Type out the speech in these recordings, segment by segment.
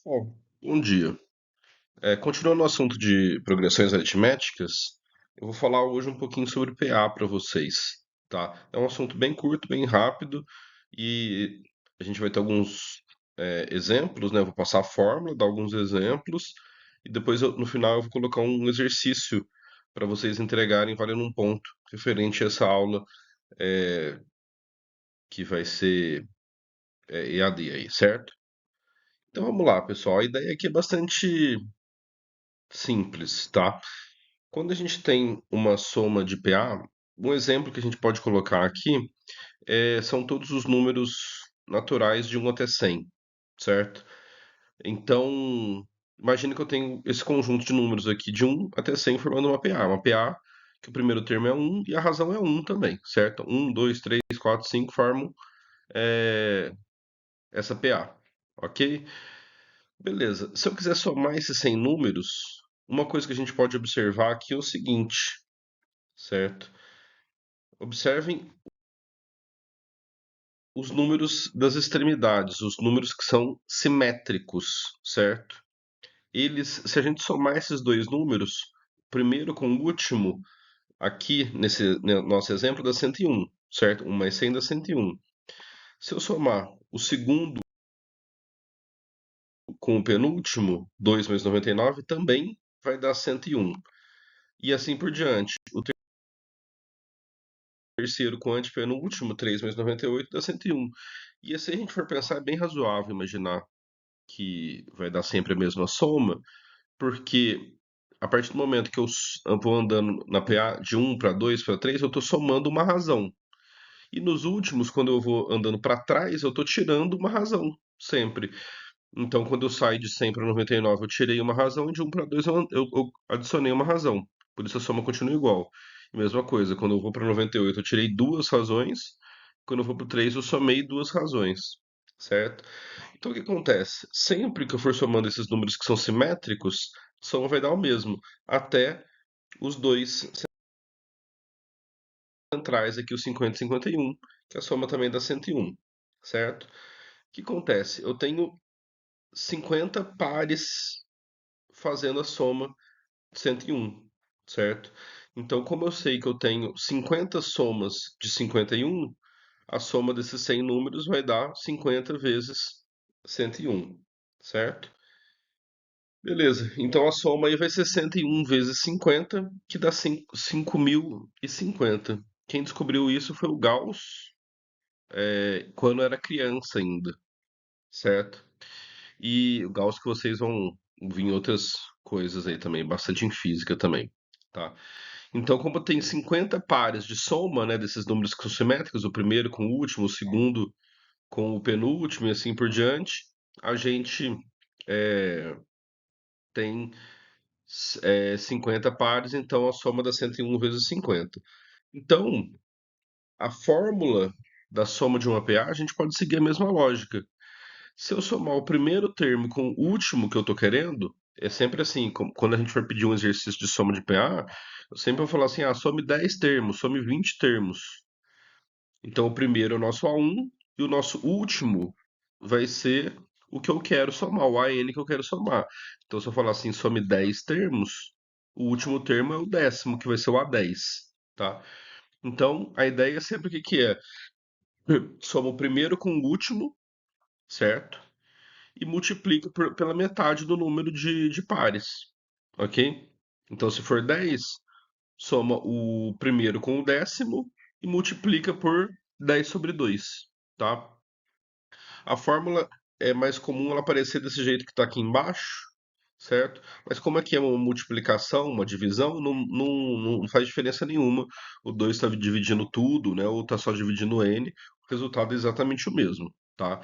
Bom, bom dia. Continuando o assunto de progressões aritméticas, eu vou falar hoje um pouquinho sobre PA para vocês, tá? É um assunto bem curto, bem rápido e a gente vai ter alguns exemplos, né? Eu vou passar a fórmula, dar alguns exemplos e depois no final eu vou colocar um exercício para vocês entregarem valendo um ponto referente a essa aula é, que vai ser EAD aí, certo? Então vamos lá, pessoal. A ideia aqui é bastante simples, tá? Quando a gente tem uma soma de PA, um exemplo que a gente pode colocar aqui são todos os números naturais de 1 até 100, certo? Então, imagine que eu tenho esse conjunto de números aqui de 1 até 100 formando uma PA. Uma PA que o primeiro termo é 1 e a razão é 1 também, certo? 1, 2, 3, 4, 5 formam eh, essa PA, ok? Beleza. Se eu quiser somar esses 100 números, uma coisa que a gente pode observar aqui é o seguinte, certo? Observem os números das extremidades, os números que são simétricos, certo? Se a gente somar esses dois números, primeiro com o último, aqui nesse nosso exemplo dá 101, certo? 1 mais 100 dá 101. Se eu somar o segundo com o penúltimo, 2 mais 99, também vai dar 101. E assim por diante. O terceiro com o antepenúltimo, 3 mais 98, dá 101. E assim a gente for pensar, é bem razoável imaginar que vai dar sempre a mesma soma, porque a partir do momento que eu vou andando na PA de 1 para 2 para 3, eu estou somando uma razão. E nos últimos, quando eu vou andando para trás, eu estou tirando uma razão, sempre. Então, quando eu saio de 100 para 99, eu tirei uma razão, e de 1 para 2 eu adicionei uma razão. Por isso a soma continua igual. E mesma coisa, quando eu vou para 98, eu tirei duas razões. Quando eu vou para o 3, eu somei duas razões, certo? Então o que acontece? Sempre que eu for somando esses números que são simétricos, a soma vai dar o mesmo, até os dois centrais aqui, o 50 e 51, que a soma também dá 101, certo? O que acontece? Eu tenho 50 pares fazendo a soma de 101, certo? Então, como eu sei que eu tenho 50 somas de 51, a soma desses 100 números vai dar 50 vezes 101, certo? Beleza, então a soma aí vai ser 101 vezes 50, que dá 5.050. Quem descobriu isso foi o Gauss, quando era criança ainda, certo? E o Gauss que vocês vão vir em outras coisas aí também, bastante em física também, tá? Então, como tem 50 pares de soma, né, desses números que são simétricos, o primeiro com o último, o segundo com o penúltimo e assim por diante, a gente tem 50 pares, então a soma dá 101 vezes 50. Então, a fórmula da soma de uma PA, a gente pode seguir a mesma lógica. Se eu somar o primeiro termo com o último que eu estou querendo, é sempre assim, quando a gente for pedir um exercício de soma de PA, eu sempre vou falar assim, some 10 termos, some 20 termos. Então, o primeiro é o nosso A1 e o nosso último vai ser o que eu quero somar, o AN que eu quero somar. Então, se eu falar assim, some 10 termos, o último termo é o décimo, que vai ser o A10, tá? Então, a ideia é sempre o que que é? Soma o primeiro com o último, certo? E multiplica pela metade do número de pares, ok? Então, se for 10, soma o primeiro com o décimo e multiplica por 10 sobre 2, tá? A fórmula é mais comum ela aparecer desse jeito que está aqui embaixo, certo? Mas como aqui é uma multiplicação, uma divisão, não faz diferença nenhuma. O 2 está dividindo tudo, né? Ou está só dividindo n, o resultado é exatamente o mesmo, tá?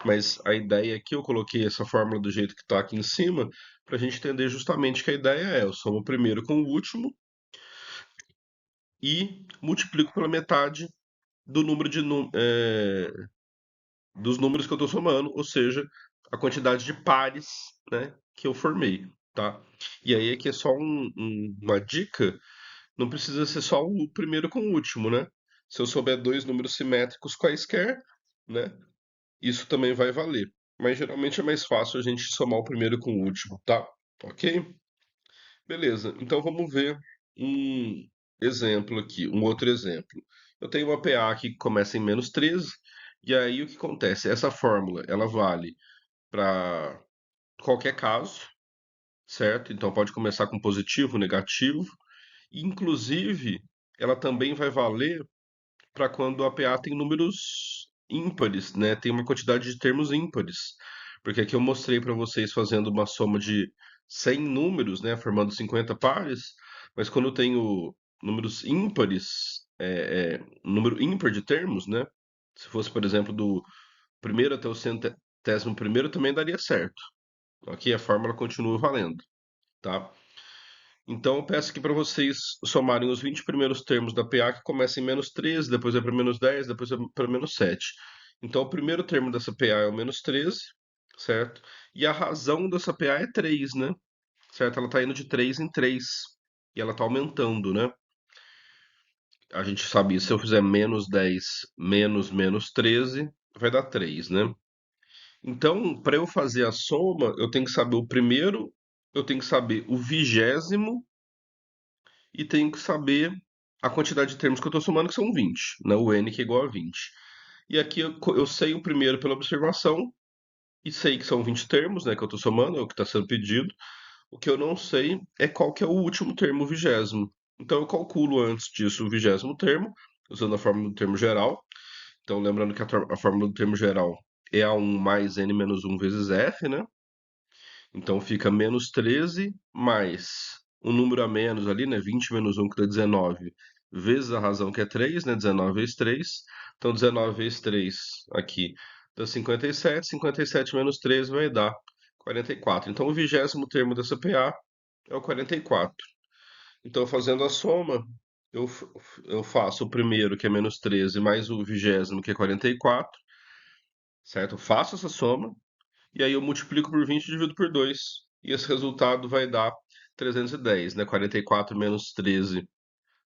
Mas a ideia aqui, eu coloquei essa fórmula do jeito que está aqui em cima, para a gente entender justamente que a ideia é, eu somo o primeiro com o último e multiplico pela metade do número dos números que eu estou somando, ou seja, a quantidade de pares, né, que eu formei, tá? E aí aqui é só uma dica, não precisa ser só o primeiro com o último, né? Se eu souber dois números simétricos quaisquer, né, isso também vai valer. mas geralmente é mais fácil a gente somar o primeiro com o último, tá? Ok? Beleza, então vamos ver um exemplo aqui, um outro exemplo. Eu tenho uma PA aqui que começa em -13, e aí o que acontece? Essa fórmula, ela vale para qualquer caso, certo? Então pode começar com positivo, negativo, e inclusive ela também vai valer para quando a PA tem números ímpares, né? Tem uma quantidade de termos ímpares. Porque aqui eu mostrei para vocês fazendo uma soma de 100 números, né? Formando 50 pares. Mas quando eu tenho números ímpares, um número ímpar de termos, né? Se fosse, por exemplo, do primeiro até o 100º também daria certo. Aqui a fórmula continua valendo, tá? Então, eu peço aqui para vocês somarem os 20 primeiros termos da PA, que começa em -13, depois é para -10, depois é para -7. Então, o primeiro termo dessa PA é o -13, certo? E a razão dessa PA é 3, né? Certo? Ela está indo de 3 em 3. E ela está aumentando, né? A gente sabe isso. Se eu fizer -10 menos -13, vai dar 3, né? Então, para eu fazer a soma, eu tenho que saber o primeiro, eu tenho que saber o vigésimo e tenho que saber a quantidade de termos que eu estou somando, que são 20, né? O n que é igual a 20. E aqui eu sei o primeiro pela observação e sei que são 20 termos, né, que eu estou somando, é o que está sendo pedido. O que eu não sei é qual que é o último termo, o vigésimo. Então eu calculo antes disso o vigésimo termo, usando a fórmula do termo geral. Então lembrando que a fórmula do termo geral é A1 mais n menos 1 vezes f, né? Então fica -13 mais um número a menos ali, né? 20 menos 1 que dá 19, vezes a razão que é 3, né? 19 vezes 3. Então 19 vezes 3 aqui dá 57. 57 menos 13 vai dar 44. Então o vigésimo termo dessa PA é o 44. Então fazendo a soma, eu, eu faço o primeiro, que é -13, mais o vigésimo, que é 44, certo? Eu faço essa soma. E aí eu multiplico por 20 e divido por 2. E esse resultado vai dar 310, né? 44 menos 13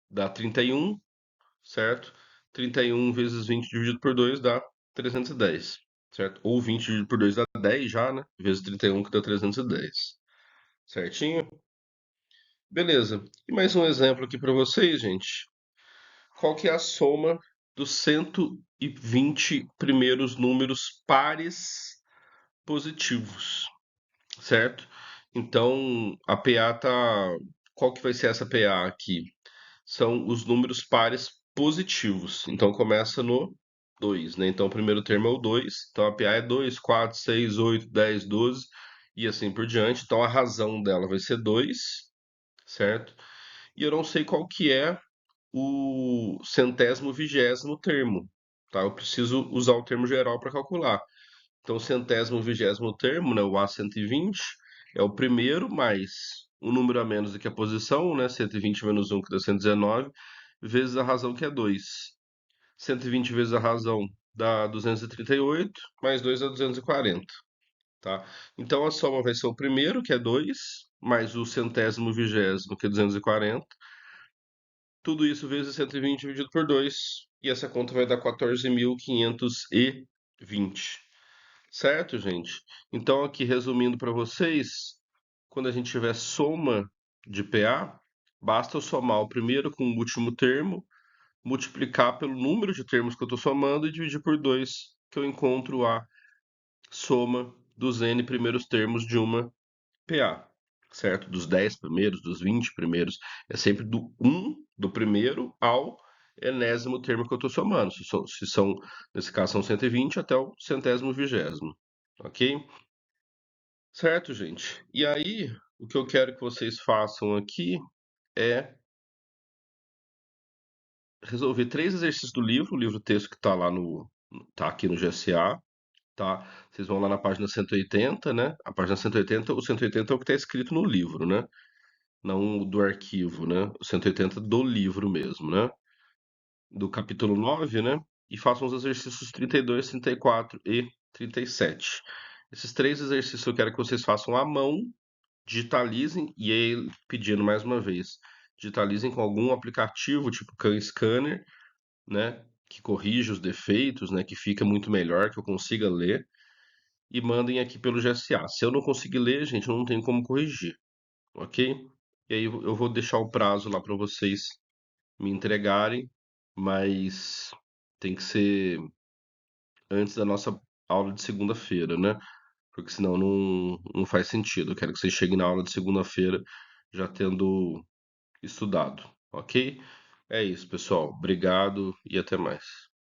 dá 31, certo? 31 vezes 20 dividido por 2 dá 310, certo? Ou 20 dividido por 2 dá 10 já, né? Vezes 31 que dá 310. Certinho? Beleza. E mais um exemplo aqui para vocês, gente. Qual que é a soma dos 120 primeiros números pares positivos? Certo? Então, a PA tá. Qual que vai ser essa PA aqui? São os números pares positivos. Então, começa no 2, né? Então, o primeiro termo é o 2. Então, a PA é 2, 4, 6, 8, 10, 12 e assim por diante. Então, a razão dela vai ser 2, certo? E eu não sei qual que é o centésimo vigésimo termo, tá? Eu preciso usar o termo geral para calcular. Então, o centésimo vigésimo termo, né, o A120, é o primeiro mais um número a menos do que a posição, né, 120 menos 1 que dá 119, vezes a razão que é 2. 120 vezes a razão dá 238, mais 2 dá 240, tá? Então, a soma vai ser o primeiro, que é 2, mais o centésimo vigésimo, que é 240. Tudo isso vezes 120 dividido por 2, e essa conta vai dar 14.520. Certo, gente? Então, aqui resumindo para vocês, quando a gente tiver soma de PA, basta eu somar o primeiro com o último termo, multiplicar pelo número de termos que eu estou somando e dividir por 2, que eu encontro a soma dos n primeiros termos de uma PA, certo? Dos 10 primeiros, dos 20 primeiros. É sempre do 1 do primeiro ao enésimo termo que eu estou somando. Se são, nesse caso, são 120 até o centésimo vigésimo. Ok? Certo, gente? E aí, o que eu quero que vocês façam aqui é resolver 3 exercícios do livro, o livro texto que está lá no, tá aqui no GSA, tá? Vocês vão lá na página 180, né? A página 180, o 180 é o que está escrito no livro, né? Não do arquivo, né? O 180 do livro mesmo, né? Do capítulo 9, né? E façam os exercícios 32, 34 e 37. Esses 3 exercícios eu quero que vocês façam à mão, digitalizem, e aí pedindo mais uma vez, digitalizem com algum aplicativo, tipo Khan Scanner, né? Que corrige os defeitos, né? Que fica muito melhor, que eu consiga ler. e mandem aqui pelo GSA. Se eu não conseguir ler, gente, eu não tenho como corrigir, ok? E aí eu vou deixar o prazo lá para vocês me entregarem, mas tem que ser antes da nossa aula de segunda-feira, né? Porque senão não faz sentido. Eu quero que vocês cheguem na aula de segunda-feira já tendo estudado, ok? É isso, pessoal. Obrigado e até mais.